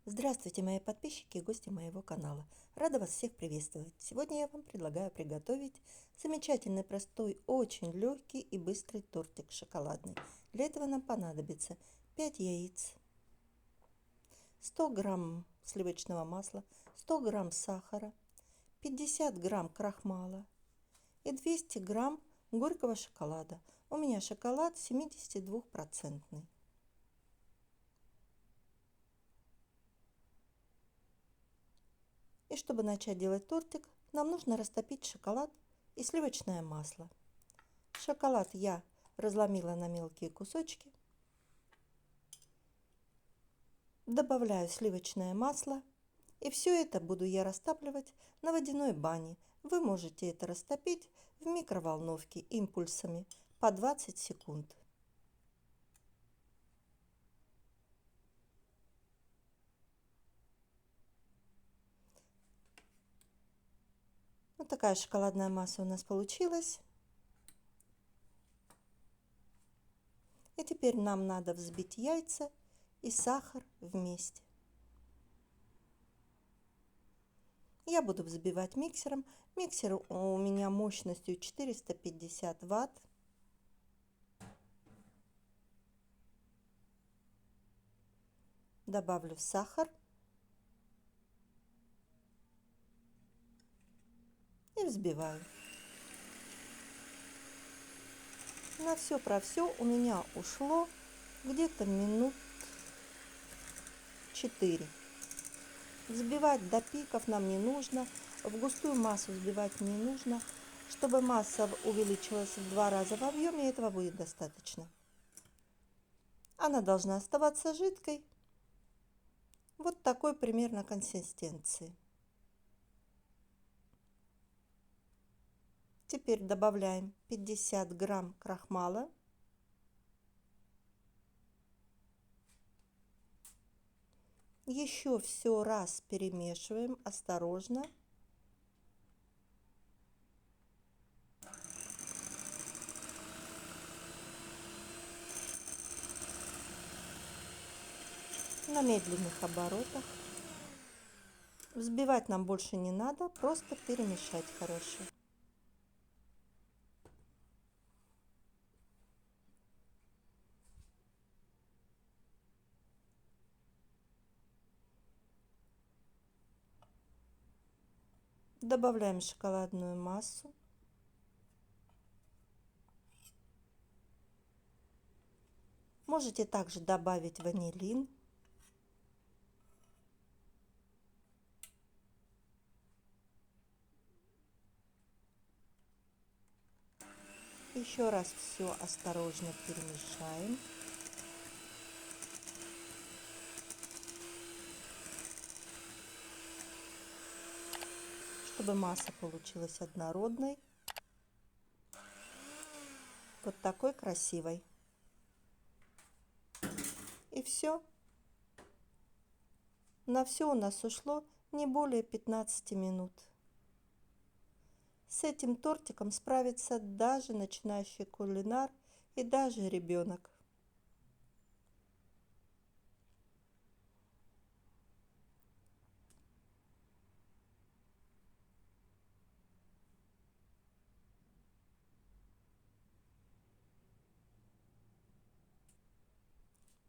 Здравствуйте, мои подписчики и гости моего канала. Рада вас всех приветствовать. Сегодня я вам предлагаю приготовить замечательный, простой, очень легкий и быстрый тортик шоколадный. Для этого нам понадобится 5 яиц, 100 грамм сливочного масла, 100 грамм сахара, 50 грамм крахмала и 200 грамм горького шоколада. У меня шоколад 72%. И чтобы начать делать тортик, нам нужно растопить шоколад и сливочное масло. Шоколад я разломила на мелкие кусочки. Добавляю сливочное масло. И все это буду я растапливать на водяной бане. Вы можете это растопить в микроволновке импульсами по 20 секунд. Вот такая шоколадная масса у нас получилась. И теперь нам надо взбить яйца и сахар вместе. Я буду взбивать миксером. Миксер у меня мощностью 450 Вт. Добавлю сахар и взбиваю. На все про все у меня ушло где-то минут 4. Взбивать до пиков нам не нужно, в густую массу взбивать не нужно. Чтобы масса увеличилась в 2 раза в объеме, этого будет достаточно. Она должна оставаться жидкой, вот такой примерно консистенции. Теперь добавляем 50 грамм крахмала. Еще все раз перемешиваем осторожно. На медленных оборотах. Взбивать нам больше не надо, просто перемешать хорошо. Добавляем шоколадную массу. Можете также добавить ванилин. Еще раз все осторожно перемешаем. Чтобы масса получилась однородной. Вот такой красивой. И все. На все у нас ушло не более 15 минут. С этим тортиком справится даже начинающий кулинар и даже ребенок.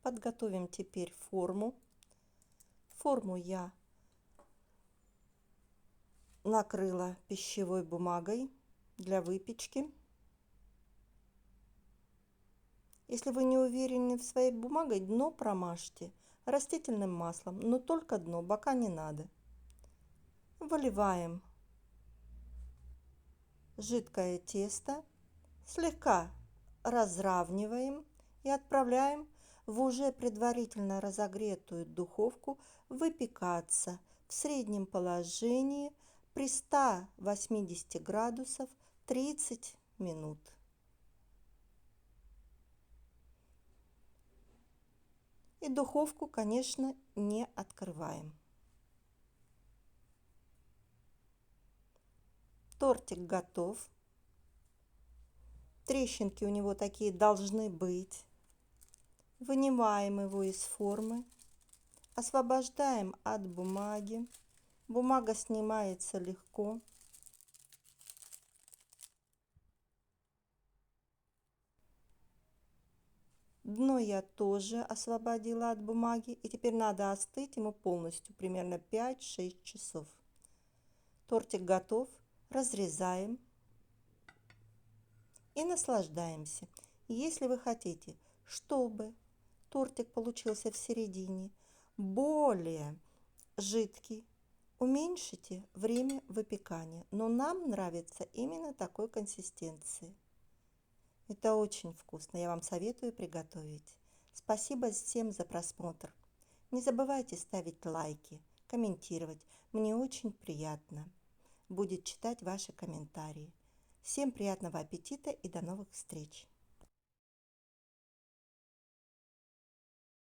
Подготовим теперь форму. Форму я накрыла пищевой бумагой для выпечки. Если вы не уверены в своей бумаге, дно промажьте растительным маслом, но только дно, бока не надо. Выливаем жидкое тесто, слегка разравниваем и отправляем в уже предварительно разогретую духовку выпекаться в среднем положении при 180 градусов 30 минут. И духовку, конечно, не открываем. Тортик готов. Трещинки у него такие должны быть. Вынимаем его из формы. Освобождаем от бумаги. Бумага снимается легко. Дно я тоже освободила от бумаги. И теперь надо остыть ему полностью, примерно 5-6 часов. Тортик готов. Разрезаем и наслаждаемся. Если вы хотите, чтобы тортик получился в середине более жидкий, уменьшите время выпекания. Но нам нравится именно такой консистенции. Это очень вкусно. Я вам советую приготовить. Спасибо всем за просмотр. Не забывайте ставить лайки, комментировать. Мне очень приятно будет читать ваши комментарии. Всем приятного аппетита и до новых встреч!